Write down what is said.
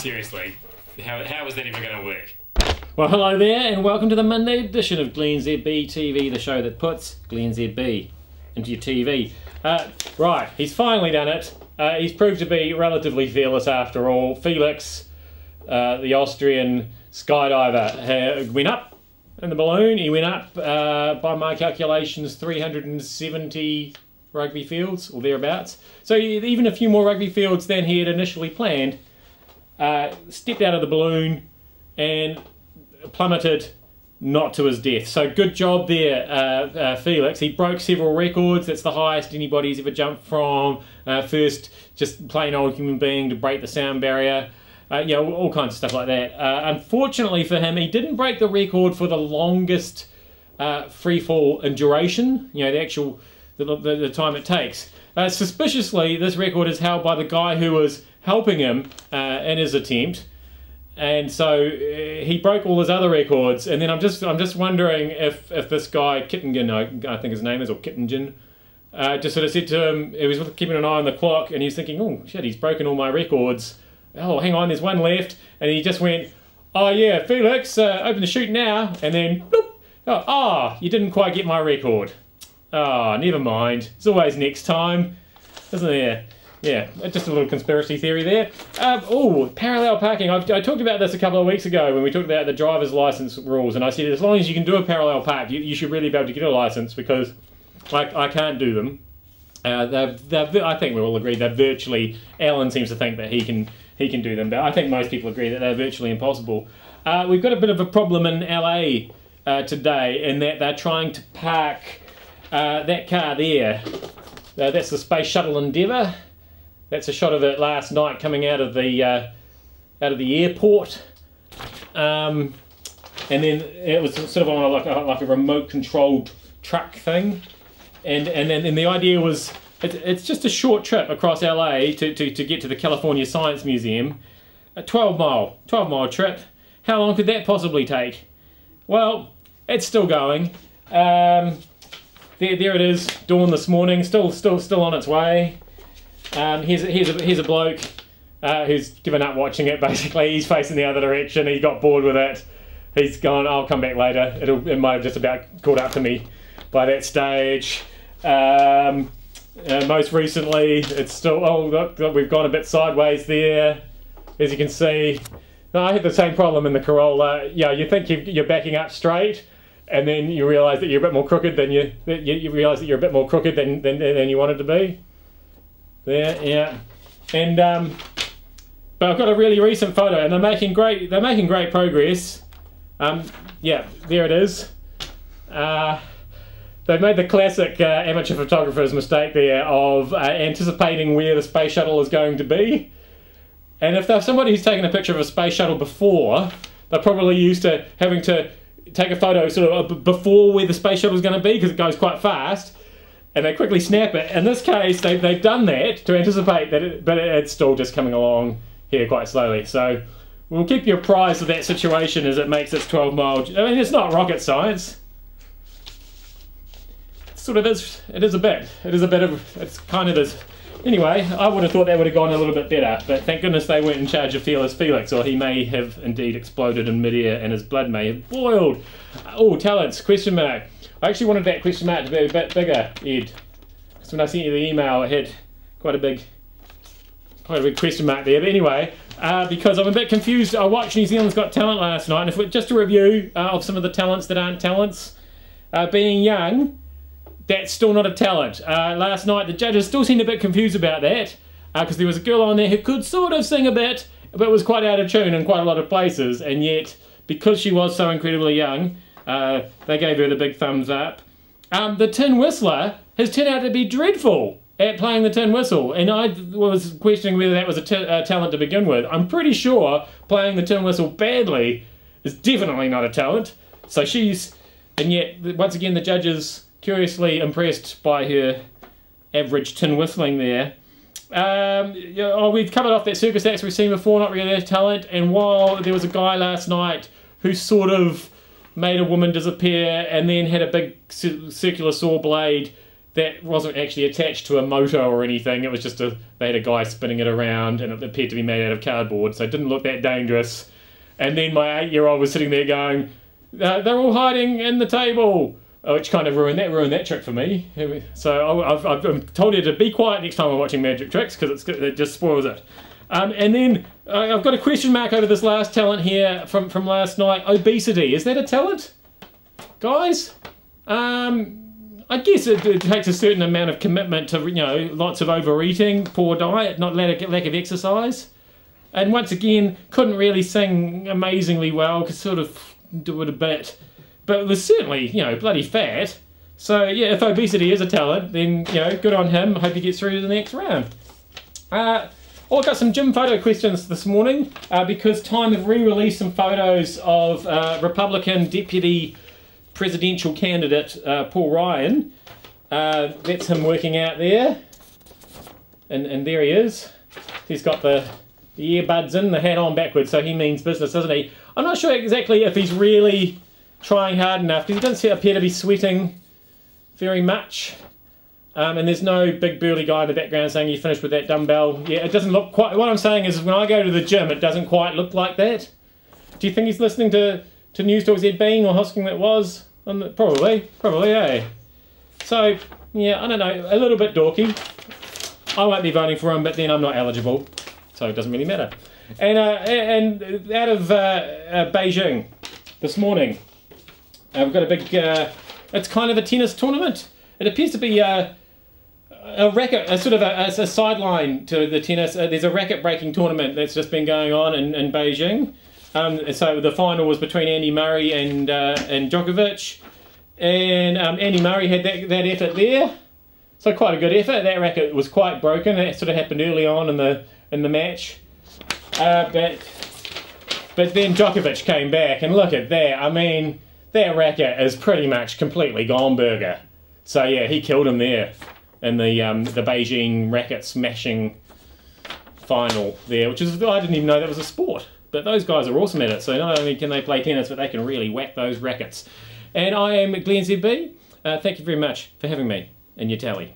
seriously, how is that ever going to work? Well, hello there, and welcome to the Monday edition of glennzb TV, the show that puts glennzb into your TV. Right, he's finally done it. He's proved to be relatively fearless after all. Felix, the Austrian skydiver, went up in the balloon. He went up, by my calculations, 370 rugby fields, or thereabouts. So even a few more rugby fields than he had initially planned. Stepped out of the balloon and plummeted, not to his death. So good job there, Felix. He broke several records. That's the highest anybody's ever jumped from. First, just plain old human being to break the sound barrier. You know, all kinds of stuff like that. Unfortunately for him, he didn't break the record for the longest free fall in duration. You know, the time it takes. Suspiciously, this record is held by the guy who was helping him in his attempt. And so he broke all his other records, and then I'm just wondering if this guy Kittingen, I think his name is, or Kittingen, just sort of said to him, he was keeping an eye on the clock, and he was thinking, oh shit, he's broken all my records. Oh, hang on, there's one left, and he just went, oh yeah, Felix, open the chute now, and then, bloop, oh, you didn't quite get my record. Oh, never mind. It's always next time, isn't there? Yeah, just a little conspiracy theory there. Oh, parallel parking. I talked about this a couple of weeks ago when we talked about the driver's license rules, and I said as long as you can do a parallel park, you should really be able to get a license, because I can't do them. I think we all agree that virtually, Alan seems to think that he can do them, but I think most people agree that they're virtually impossible. We've got a bit of a problem in LA today, in that they're trying to park that car there. That's the space shuttle Endeavour. That's a shot of it last night coming out of the airport, and then it was sort of on like a remote controlled truck thing, and then the idea was it's just a short trip across LA to get to the California Science Museum, a 12 mile trip. How long could that possibly take? Well, it's still going. There it is, dawn this morning, still on its way. Here's a bloke who's given up watching it, basically. He's facing the other direction, he got bored with it. He's gone, I'll come back later. It might have just about caught up to me by that stage. Most recently, it's still, oh look, we've gone a bit sideways there, as you can see. No, I had the same problem in the Corolla. Yeah, you think you're backing up straight, and then you realise that you're a bit more crooked than you realise that you're a bit more crooked than you wanted to be. There, yeah, and but I've got a really recent photo, and they're making great progress. Yeah, there it is. They've made the classic amateur photographer's mistake there of anticipating where the space shuttle is going to be. And if there's somebody who's taken a picture of a space shuttle before, they're probably used to having to take a photo sort of before where the space shuttle is going to be, because it goes quite fast. And they quickly snap it. In this case, they've done that to anticipate that, but it's still just coming along here quite slowly. So we'll keep you apprised of that situation as it makes its 12 mile. I mean, it's not rocket science. It sort of is. It is a bit. It is a bit of. It's kind of this. Anyway, I would have thought that would have gone a little bit better, but thank goodness they weren't in charge of Fearless Felix, or he may have indeed exploded in midair and his blood may have boiled. Oh, talents, question mark. I actually wanted that question mark to be a bit bigger, Ed. Because when I sent you the email, it had quite a big question mark there. But anyway, because I'm a bit confused, I watched New Zealand's Got Talent last night, and if just a review of some of the talents that aren't talents. Being young, that's still not a talent. Last night, the judges still seemed a bit confused about that, because there was a girl on there who could sort of sing a bit, but was quite out of tune in quite a lot of places, and yet, because she was so incredibly young, they gave her the big thumbs up. The tin whistler has turned out to be dreadful at playing the tin whistle, and I was questioning whether that was a talent to begin with. I'm pretty sure playing the tin whistle badly is definitely not a talent. So and yet, once again, the judges curiously impressed by her average tin whistling there. We've covered off that circus acts we've seen before, not really a talent, and while there was a guy last night who sort of made a woman disappear and then had a big circular saw blade that wasn't actually attached to a motor or anything. It was just they had a guy spinning it around, and it appeared to be made out of cardboard, so it didn't look that dangerous. And then my 8-year-old was sitting there going, they're all hiding in the table, which kind of ruined that trick for me. So I've told you to be quiet next time I'm watching magic tricks, because it just spoils it. And then I've got a question mark over this last talent here from last night. Obesity, is that a talent, guys? I guess it takes a certain amount of commitment to, lots of overeating, poor diet, not lack of exercise. And once again, couldn't really sing amazingly well, could sort of do it a bit. But was certainly, bloody fat. So yeah, if obesity is a talent, then, good on him. Hope he gets through to the next round. I've got some gym photo questions this morning, because Time have re-released some photos of Republican Deputy Presidential candidate Paul Ryan. That's him working out there. And there he is. He's got the earbuds in, the hat on backwards, so he means business, doesn't he? I'm not sure exactly if he's really trying hard enough, because he doesn't appear to be sweating very much. And there's no big burly guy in the background saying you finished with that dumbbell. Yeah, it doesn't look quite... What I'm saying is when I go to the gym, it doesn't quite look like that. Do you think he's listening to News Talk ZB or hosting that was? Probably, eh? So, yeah, I don't know, a little bit dorky. I won't be voting for him, but then I'm not eligible, so it doesn't really matter. And out of Beijing this morning, we've got a big, it's kind of a tennis tournament. It appears to be a racket, a sort of a sideline to the tennis. There's a racket breaking tournament that's just been going on in Beijing. So the final was between Andy Murray and Djokovic, and Andy Murray had that effort there, so quite a good effort. That racket was quite broken. That sort of happened early on in the match, but then Djokovic came back, and look at that. I mean, that racket is pretty much completely gone burger. So yeah, he killed him there in the Beijing racket smashing final there, which is, I didn't even know that was a sport. But those guys are awesome at it, so not only can they play tennis, but they can really whack those rackets. And I am GlennZB. Thank you very much for having me in your tally.